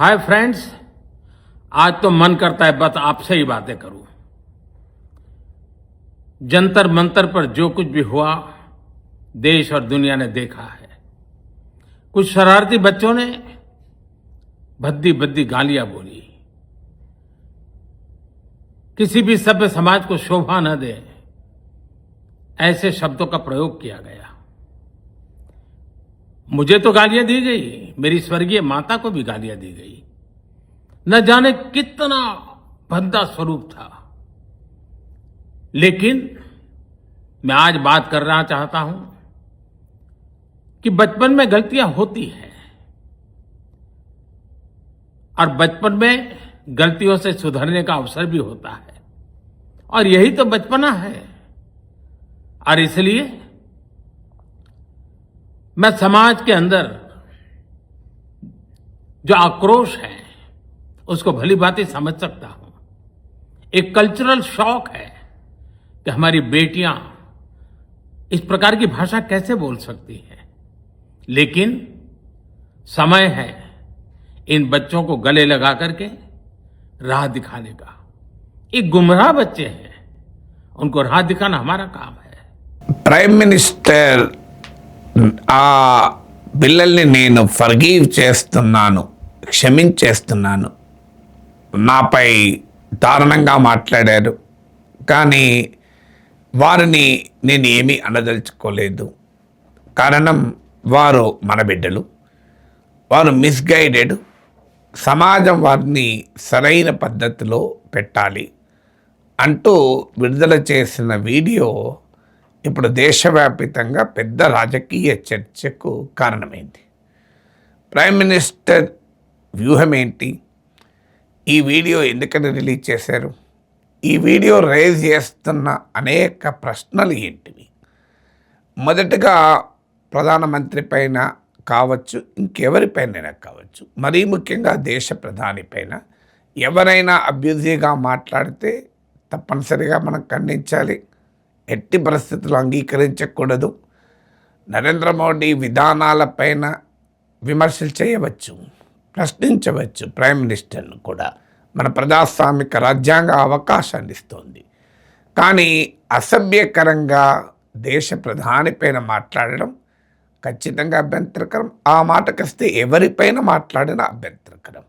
Hi friends, आज तो मन करता है बस आपसे ही बातें करूं। जंतर मंतर पर जो कुछ भी हुआ देश और दुनिया ने देखा है। कुछ शरारती बच्चों ने भद्दी भद्दी गालियां बोली। किसी भी सभ्य समाज को शोभा न दे ऐसे शब्दों का प्रयोग किया गया। मुझे तो गालियां दी गई, मेरी स्वर्गीय माता को भी गालियां दी गई। न जाने कितना भद्दा स्वरूप था, लेकिन मैं आज बात करना चाहता हूं कि बचपन में गलतियां होती हैं और बचपन में गलतियों से सुधरने का अवसर भी होता है, और यही तो बचपना है। और इसलिए मैं समाज के अंदर जो आक्रोश है उसको भली भांति समझ सकता हूं। एक कल्चरल शॉक है कि हमारी बेटियां इस प्रकार की भाषा कैसे बोल सकती हैं, लेकिन समय है इन बच्चों को गले लगा करके राह दिखाने का। एक गुमराह बच्चे हैं, उनको राह दिखाना हमारा काम है। ప్రైమ్ మినిస్టర్ ఆ పిల్లల్ని నేను ఫర్గివ్ చేస్తున్నాను, క్షమించేస్తున్నాను, నాపై దారుణంగా మాట్లాడారు, కానీ వారిని నేను ఏమీ అనదలుచుకోలేదు. కారణం వారు మన బిడ్డలు, వారు మిస్గైడెడ్. సమాజం వారిని సరైన పద్ధతిలో పెట్టాలి అంటూ విడుదల చేసిన వీడియో ఇప్పుడు దేశవ్యాపితంగా పెద్ద రాజకీయ చర్చకు కారణమైంది. ప్రైమ్ మినిస్టర్ వ్యూహం ఏంటి? ఈ వీడియో ఎందుకని రిలీజ్ చేశారు? ఈ వీడియో రైజ్ చేస్తున్న అనేక ప్రశ్నలు ఏంటివి? మొదటగా ప్రధానమంత్రి పైన కావచ్చు, ఇంకెవరిపైనైనా కావచ్చు, మరీ ముఖ్యంగా దేశ ప్రధాని పైన ఎవరైనా అబ్యూజివ్గా మాట్లాడితే తప్పనిసరిగా మనం ఖండించాలి. ఎట్టి పరిస్థితులు అంగీకరించకూడదు. నరేంద్ర మోడీ విధానాలపైన విమర్శలు చేయవచ్చు, ప్రశ్నించవచ్చు. ప్రైమ్ మినిస్టర్ను కూడా మన ప్రజాస్వామిక రాజ్యాంగ అవకాశాన్ని ఇస్తోంది. కానీ అసభ్యకరంగా దేశ ప్రధాని పైన మాట్లాడడం ఖచ్చితంగా అభ్యంతరకరం. ఆ మాటకొస్తే ఎవరిపైన మాట్లాడినా అభ్యంతరకరం.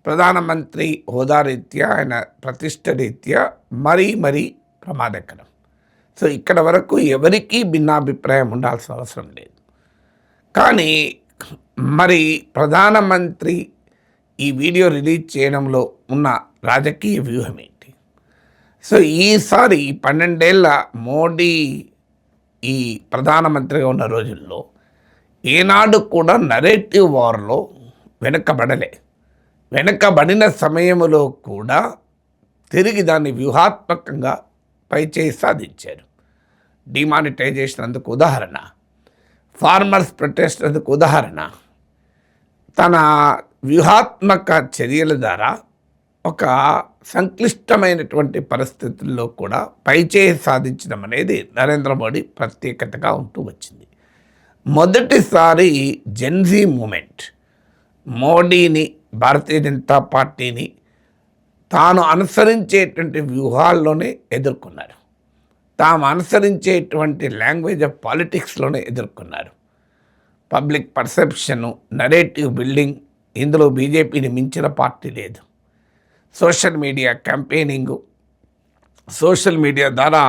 ప్రధానమంత్రి హోదా రీత్యా, ఆయన ప్రతిష్ట రీత్యా మరీ ప్రమాదకరం. సో ఇక్కడ వరకు ఎవరికీ భిన్నాభిప్రాయం ఉండాల్సిన అవసరం లేదు. కానీ మరి ప్రధానమంత్రి ఈ వీడియో రిలీజ్ చేయడంలో ఉన్న రాజకీయ వ్యూహం ఏంటి? సో ఈసారి 12 ఏళ్ల మోడీ ఈ ప్రధానమంత్రిగా ఉన్న రోజుల్లో ఏనాడు కూడా నరేటివ్ వార్లో వెనకబడిన సమయంలో కూడా తిరిగి దాన్ని వ్యూహాత్మకంగా పైచేయి సాధించారు. డిమానిటైజేషన్ అందుకు ఉదాహరణ, ఫార్మర్స్ ప్రొటెస్ట్ అందుకు ఉదాహరణ. తన వ్యూహాత్మక చర్యల ద్వారా ఒక సంక్లిష్టమైనటువంటి పరిస్థితుల్లో కూడా పైచేయి సాధించడం అనేది నరేంద్ర మోడీ ప్రత్యేకతగా ఉంటూ వచ్చింది. మొదటిసారి జెన్జీ మూమెంట్ మోడీని, భారతీయ జనతా పార్టీని తాను అనుసరించేటువంటి వ్యూహాల్లోనే ఎదుర్కొన్నారు. తాము అనుసరించేటువంటి లాంగ్వేజ్ ఆఫ్ పాలిటిక్స్లోనే ఎదుర్కొన్నారు. పబ్లిక్ పర్సెప్షను, నరేటివ్ బిల్డింగ్, ఇందులో బీజేపీని మించిన పార్టీ లేదు. సోషల్ మీడియా క్యాంపెయినింగు, సోషల్ మీడియా ద్వారా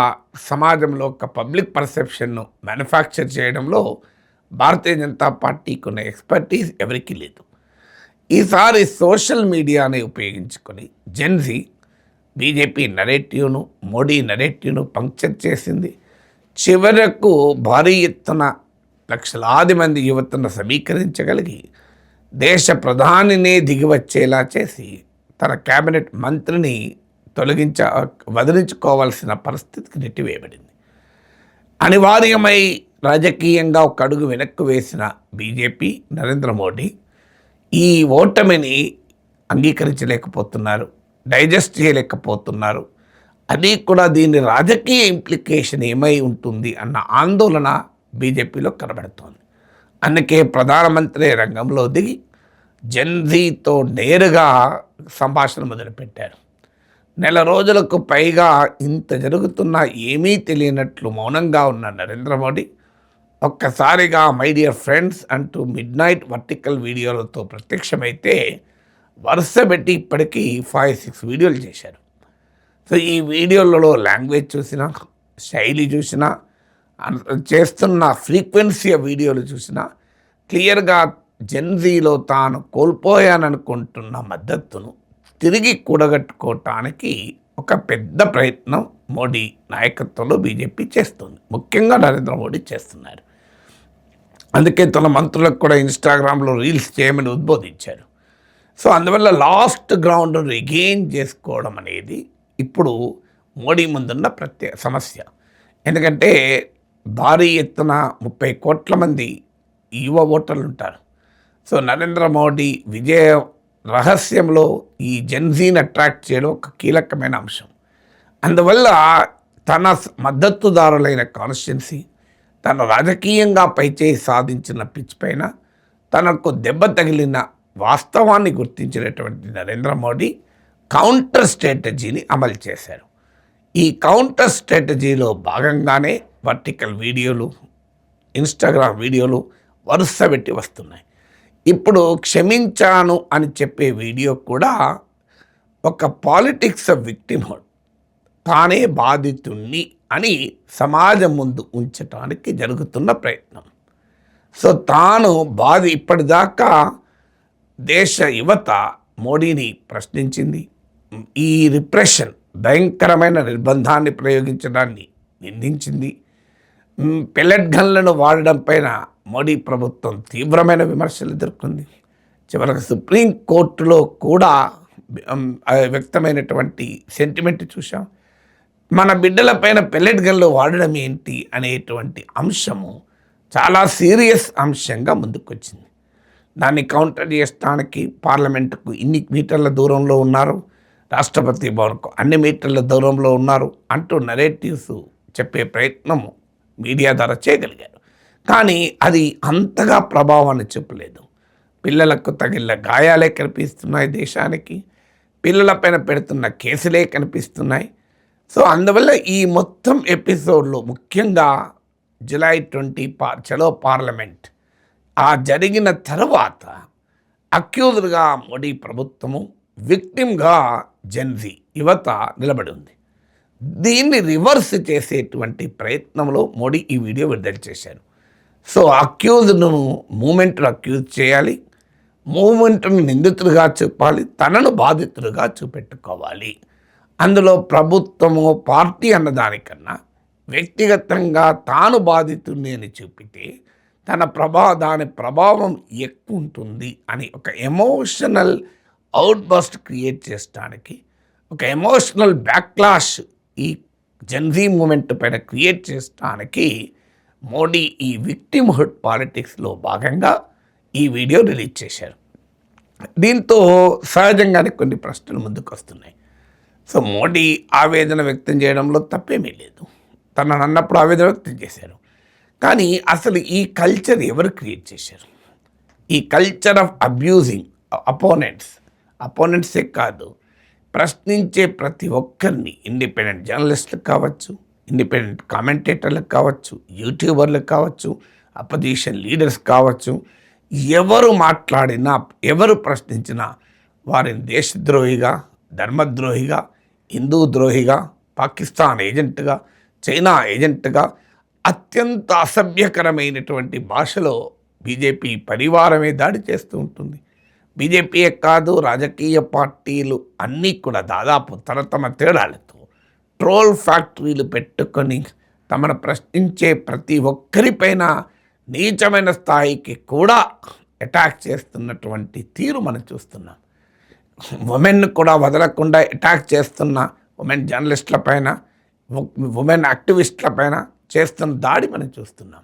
సమాజంలో ఒక పబ్లిక్ పర్సెప్షన్ను మ్యానుఫ్యాక్చర్ చేయడంలో భారతీయ జనతా పార్టీకి ఉన్న ఎక్స్పర్టీస్ ఎవరికీ లేదు. ఈసారి సోషల్ మీడియాని ఉపయోగించుకొని జెన్జీ బీజేపీ నరేటివ్ను, మోడీ నరేటివ్ను పంక్చర్ చేసింది. చివరకు భారీ ఎత్తున లక్షలాది మంది యువతను సమీకరించగలిగి దేశ ప్రధానినే దిగివచ్చేలా చేసి తన కేబినెట్ మంత్రిని వదిలించుకోవాల్సిన పరిస్థితికి నెట్టివేయబడింది. అనివార్యమై రాజకీయంగా ఒక అడుగు వెనక్కు వేసిన బీజేపీ, నరేంద్ర మోడీ ఈ ఓటమిని అంగీకరించలేకపోతున్నారు, డైజెస్ట్ చేయలేకపోతున్నారు. అది కూడా దీని రాజకీయ ఇంప్లికేషన్ ఏమై ఉంటుంది అన్న ఆందోళన బీజేపీలో కనబడుతోంది. అందుకే ప్రధానమంత్రి రంగంలో దిగి జెన్జీతో నేరుగా సంభాషణ మొదలుపెట్టారు. నెల రోజులకు పైగా ఇంత జరుగుతున్నా ఏమీ తెలియనట్లు మౌనంగా ఉన్న నరేంద్ర మోడీ ఒక్కసారిగా మై డియర్ ఫ్రెండ్స్ అంటూ మిడ్ నైట్ వర్టికల్ వీడియోలతో ప్రత్యక్షమైతే వరుస పెట్టి ఇప్పటికీ 5-6 వీడియోలు చేశారు. సో ఈ వీడియోలలో లాంగ్వేజ్ చూసినా, శైలి చూసినా, చేస్తున్న ఫ్రీక్వెన్సీ వీడియోలు చూసినా క్లియర్గా జెన్జీలో తాను కోల్పోయాననుకుంటున్న మద్దతును తిరిగి కూడగట్టుకోవటానికి ఒక పెద్ద ప్రయత్నం మోడీ నాయకత్వంలో బీజేపీ చేస్తుంది. ముఖ్యంగా నరేంద్ర మోడీ చేస్తున్నారు. అందుకే తన మంత్రులకు కూడా ఇన్స్టాగ్రామ్లో రీల్స్ చేయమని ఉద్బోధించారు. సో అందువల్ల లాస్ట్ గ్రౌండ్ రిగెయిన్ చేసుకోవడం అనేది ఇప్పుడు మోడీ ముందున్న ప్రత్యేక సమస్య. ఎందుకంటే భారీ ఎత్తున 30 కోట్ల మంది యువ ఓటర్లు ఉంటారు. సో నరేంద్ర మోడీ విజయ రహస్యంలో ఈ జెన్జీని అట్రాక్ట్ చేయడం ఒక కీలకమైన అంశం. అందువల్ల తన మద్దతుదారులైన కాన్స్టిట్యున్సీ, తన రాజకీయంగా పైచేయి సాధించిన పిచ్ పైన తనకు దెబ్బ తగిలిన వాస్తవాన్ని గుర్తించినటువంటి నరేంద్ర మోడీ కౌంటర్ స్ట్రాటజీని అమలు చేశారు. ఈ కౌంటర్ స్ట్రాటజీలో భాగంగానే వర్టికల్ వీడియోలు, ఇన్స్టాగ్రామ్ వీడియోలు వరుస పెట్టి వస్తున్నాయి. ఇప్పుడు క్షమించాను అని చెప్పే వీడియో కూడా ఒక పాలిటిక్స్ ఆఫ్ విక్టిమ్హుడ్, తానే బాధితుణ్ణి అని సమాజం ముందు ఉంచటానికి జరుగుతున్న ప్రయత్నం. సో తాను ఇప్పటిదాకా దేశ యువత మోడీని ప్రశ్నించింది. ఈ రిప్రెషన్, భయంకరమైన నిర్బంధాన్ని ప్రయోగించడాన్ని నిందించింది. పెల్లెట్ గన్లను వాడడం పైన మోడీ ప్రభుత్వం తీవ్రమైన విమర్శలు ఎదుర్కొంది. చివరికి సుప్రీంకోర్టులో కూడా వ్యక్తమైనటువంటి సెంటిమెంట్ చూసాం. మన బిడ్డలపైన పెల్లెట్ గన్లు వాడడం ఏంటి అనేటువంటి అంశము చాలా సీరియస్ అంశంగా ముందుకొచ్చింది. దాన్ని కౌంటర్ చేయడానికి పార్లమెంటుకు ఇన్ని మీటర్ల దూరంలో ఉన్నారు, రాష్ట్రపతి భవన్కు అన్ని మీటర్ల దూరంలో ఉన్నారు అంటూ నరేటివ్స్ చెప్పే ప్రయత్నం మీడియా ద్వారా చేయగలిగారు. కానీ అది అంతగా ప్రభావాన్ని చూపలేదు. పిల్లలకు తగిలిన గాయాలే కనిపిస్తున్నాయి దేశానికి, పిల్లలపైన పెడుతున్న కేసులే కనిపిస్తున్నాయి. సో అందువల్ల ఈ మొత్తం ఎపిసోడ్లో ముఖ్యంగా జూలై 20 చలో పార్లమెంట్ ఆ జరిగిన తర్వాత అక్యూజ్డ్గా మోడీ ప్రభుత్వము, విక్టిమ్గా జెన్జీ యువత నిలబడి ఉంది. దీన్ని రివర్స్ చేసేటువంటి ప్రయత్నంలో మోడీ ఈ వీడియో విడుదల చేశారు. సో అక్యూజ్డ్ను మూమెంట్ను అక్యూజ్ చేయాలి, మూమెంట్ను నిందితుడిగా చూపాలి, తనను బాధితుడిగా చూపెట్టుకోవాలి. అందులో ప్రభుత్వము, పార్టీ అన్నదానికన్నా వ్యక్తిగతంగా తాను బాధితుడిని అని చూపితే దాని ప్రభావం ఎక్కువ ఉంటుంది అని ఒక ఎమోషనల్ అవుట్బస్ట్ క్రియేట్ చేయడానికి, ఒక ఎమోషనల్ బ్యాక్లాష్ ఈ జెన్జీ మూమెంట్ పైన క్రియేట్ చేయడానికి మోడీ ఈ విక్టిమ్హుడ్ పాలిటిక్స్లో భాగంగా ఈ వీడియో రిలీజ్ చేశారు. దీంతో సహజంగానే కొన్ని ప్రశ్నలు ముందుకు వస్తున్నాయి. సో మోడీ ఆవేదన వ్యక్తం చేయడంలో తప్పేమీ లేదు, తనను అన్నప్పుడు ఆవేదన వ్యక్తం చేశారు. కానీ అసలు ఈ కల్చర్ ఎవరు క్రియేట్ చేశారు? ఈ కల్చర్ ఆఫ్ అబ్యూజింగ్ అపోనెంట్సే కాదు, ప్రశ్నించే ప్రతి ఒక్కరిని, ఇండిపెండెంట్ జర్నలిస్టులకు కావచ్చు, ఇండిపెండెంట్ కామెంటేటర్లకు కావచ్చు, యూట్యూబర్లకు కావచ్చు, అపోజిషన్ లీడర్స్ కావచ్చు, ఎవరు మాట్లాడినా, ఎవరు ప్రశ్నించినా వారిని దేశద్రోహిగా, ధర్మద్రోహిగా, హిందూ ద్రోహిగా, పాకిస్తాన్ ఏజెంట్గా, చైనా ఏజెంట్గా, అత్యంత అసభ్యకరమైనటువంటి భాషలో బీజేపీ పరివారమే దాడి చేస్తూ ఉంటుంది. బీజేపీయే కాదు, రాజకీయ పార్టీలు అన్నీ కూడా దాదాపు తమ తేడాలతో ట్రోల్ ఫ్యాక్టరీలు పెట్టుకొని తమను ప్రశ్నించే ప్రతి ఒక్కరిపైన నీచమైన స్థాయికి కూడా అటాక్ చేస్తున్నటువంటి తీరు మనం చూస్తున్నాం. ఉమెన్ కూడా వదలకుండా అటాక్ చేస్తున్న ఉమెన్ జర్నలిస్టుల పైన, ఉమెన్ యాక్టివిస్టుల పైన చేస్తున్న దాడి మనం చూస్తున్నాం.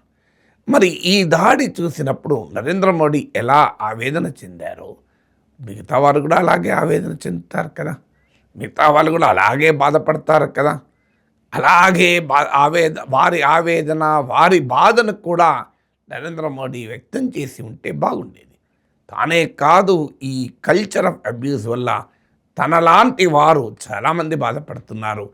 మరి ఈ దాడి చూసినప్పుడు నరేంద్ర మోడీ ఎలా ఆవేదన చెందారో మిగతా వారు కూడా అలాగే ఆవేదన చెందుతారు కదా, మిగతా వాళ్ళు కూడా అలాగే బాధపడతారు కదా. అలాగే వారి ఆవేదన, వారి బాధను కూడా నరేంద్ర మోడీ వ్యక్తం చేసి ఉంటే బాగుండేది. తానే కాదు, ఈ కల్చర్ ఆఫ్ అబ్యూస్ వల్ల తనలాంటి వారు చాలామంది బాధపడుతున్నారు.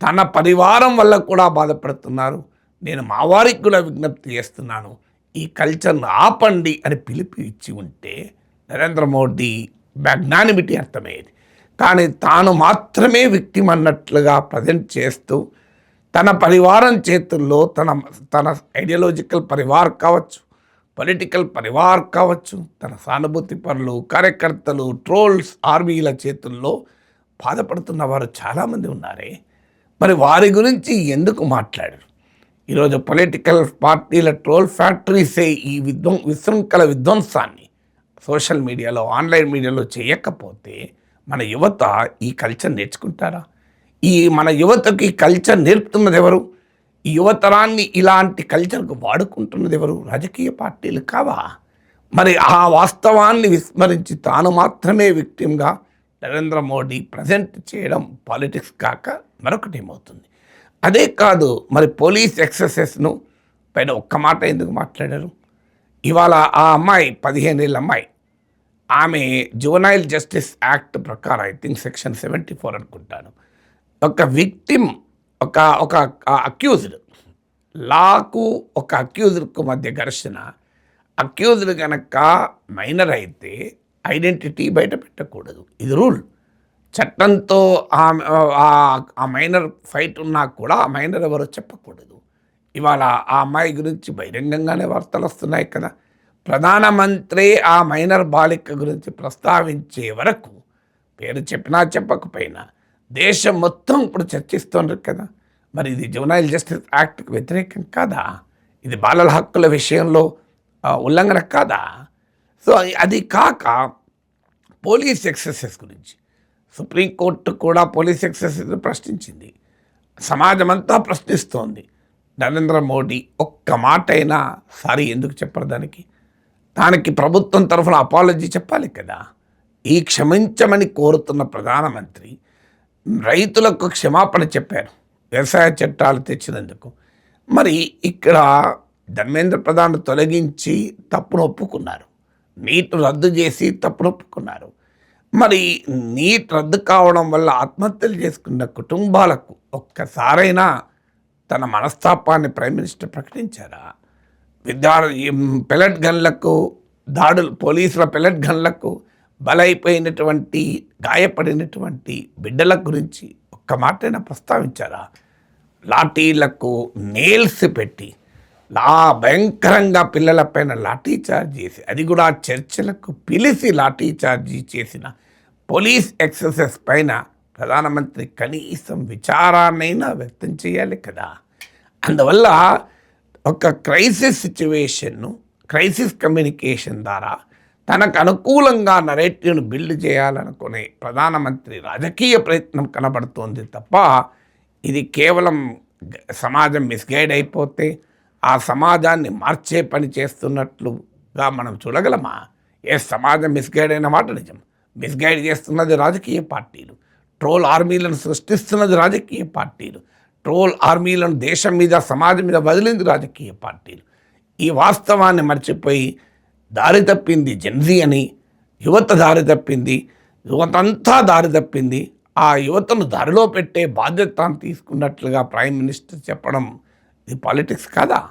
తన పరివారం వల్ల కూడా బాధపడుతున్నారు. నేను మా వారికి కూడా విజ్ఞప్తి చేస్తున్నాను, ఈ కల్చర్ను ఆపండి అని పిలుపు ఇచ్చి ఉంటే నరేంద్ర మోడీ మ్యాగ్నానిమిటీ అర్థమయ్యేది. కానీ తాను మాత్రమే విక్టిమ్ అన్నట్లుగా ప్రజెంట్ చేస్తూ తన పరివారం చేతుల్లో తన ఐడియాలజికల్ పరివార్ కావచ్చు, పొలిటికల్ పరివార్ కావచ్చు, తన సానుభూతి పరులు, కార్యకర్తలు, ట్రోల్స్, ఆర్మీల చేతుల్లో బాధపడుతున్న వారు చాలామంది ఉన్నారే. మరి వారి గురించి ఎందుకు మాట్లాడరు? ఈరోజు పొలిటికల్ పార్టీల ట్రోల్ ఫ్యాక్టరీసే ఈ విశృంఖల విధ్వంసాన్ని సోషల్ మీడియాలో, ఆన్లైన్ మీడియాలో చేయకపోతే మన యువత ఈ కల్చర్ నేర్చుకుంటారా? మన యువతకి ఈ కల్చర్ నేర్పుతున్నది ఎవరు? ఈ యువతరాన్ని ఇలాంటి కల్చర్కు వాడుకుంటున్నది ఎవరు? రాజకీయ పార్టీలు కావా? మరి ఆ వాస్తవాన్ని విస్మరించి తాను మాత్రమే విక్టిమ్గా నరేంద్ర మోడీ ప్రజెంట్ చేయడం పాలిటిక్స్ కాక మరొకటి ఏమవుతుంది? అదే కాదు, మరి పోలీస్ ఎక్సెసెస్ను పైన ఒక్క మాట ఎందుకు మాట్లాడారు? ఇవాళ ఆ అమ్మాయి 15 ఏళ్ళ అమ్మాయి, ఆమె జువెనైల్ జస్టిస్ యాక్ట్ ప్రకారం ఐ థింక్ సెక్షన్ 74 అనుకుంటాను, ఒక విక్టిమ్, ఒక అక్యూజ్డ్, లాకు ఒక అక్యూజ్డ్కు మధ్య ఘర్షణ, అక్యూజ్డ్ కనుక మైనర్ అయితే ఐడెంటిటీ బయట పెట్టకూడదు. ఇది రూల్. చట్టంతో ఆ మైనర్ ఫైట్ ఉన్నా కూడా ఆ మైనర్ ఎవరో చెప్పకూడదు. ఇవాళ ఆ అమ్మాయి గురించి బహిరంగంగానే వార్తలు వస్తున్నాయి కదా. ప్రధానమంత్రి ఆ మైనర్ బాలిక గురించి ప్రస్తావించే వరకు పేరు చెప్పినా చెప్పకపోయినా దేశం మొత్తం ఇప్పుడు చర్చిస్తున్నారు కదా. మరి ఇది జువెనైల్ జస్టిస్ యాక్ట్కి వ్యతిరేకం కాదా? ఇది బాలల హక్కుల విషయంలో ఉల్లంఘన కాదా? సో అది కాక పోలీస్ ఎక్సెసెస్ గురించి సుప్రీంకోర్టు కూడా పోలీస్ ఎక్సెసెస్ ప్రశ్నించింది. సమాజం అంతా ప్రశ్నిస్తోంది. నరేంద్ర మోడీ ఒక్క మాట అయినా సారీ ఎందుకు చెప్పరు? దానికి ప్రభుత్వం తరఫున అపాలజీ చెప్పాలి కదా. ఈ క్షమించమని కోరుతున్న ప్రధానమంత్రి రైతులకు క్షమాపణ చెప్పారు వ్యవసాయ చట్టాలు తెచ్చినందుకు. మరి ఇక్కడ ధర్మేంద్ర ప్రధాన్ తొలగించి తప్పును ఒప్పుకున్నారు, నీట్ రద్దు చేసి తప్పును ఒప్పుకున్నారు. మరి నీట్ రద్దు కావడం వల్ల ఆత్మహత్యలు చేసుకున్న కుటుంబాలకు ఒక్కసారైనా తన మనస్తాపాన్ని ప్రైమ్ మినిస్టర్ ప్రకటించారా? పెలెట్ గన్లకు దాడులు, పోలీసుల పెలెట్ గన్లకు బలైపోయినటువంటి, గాయపడినటువంటి బిడ్డల గురించి ఒక్క మాటైనా ప్రస్తావించారా? లాఠీలకు నేల్స్ పెట్టి భయంకరంగా పిల్లలపైన లాఠీ చార్జ్ చేసి, అది కూడా చర్చలకు పిలిచి లాఠీ చార్జీ చేసిన పోలీస్ ఎక్సెసెస్ పైన ప్రధానమంత్రి కనీసం విచారాన్నైనా వ్యక్తం చేయాలి కదా. అందువల్ల ఒక క్రైసిస్ సిచ్యువేషన్ను క్రైసిస్ కమ్యూనికేషన్ ద్వారా తనకు అనుకూలంగా నరేటివ్ను బిల్డ్ చేయాలనుకునే ప్రధానమంత్రి రాజకీయ ప్రయత్నం కనబడుతోంది తప్ప ఇది కేవలం సమాజం మిస్గైడ్ అయిపోతే ఆ సమాజాన్ని మార్చే పని చేస్తున్నట్లుగా మనం చూడగలమా? సమాజం మిస్గైడ్ అయిన మాట నిజం. మిస్గైడ్ చేస్తున్నది రాజకీయ పార్టీలు, ట్రోల్ ఆర్మీలను సృష్టిస్తున్నది రాజకీయ పార్టీలు, ట్రోల్ ఆర్మీలను దేశం మీద, సమాజం మీద వదిలింది రాజకీయ పార్టీలు. ఈ వాస్తవాన్ని మర్చిపోయి దారి తప్పింది జెన్జీ అని, యువత దారి తప్పింది, యువతంతా దారి తప్పింది. ఆ యువతను దారిలో పెట్టే బాధ్యత తీసుకున్నట్లుగా ప్రైమ్ మినిస్టర్ చెప్పడం ఇది పాలిటిక్స్ కాదా?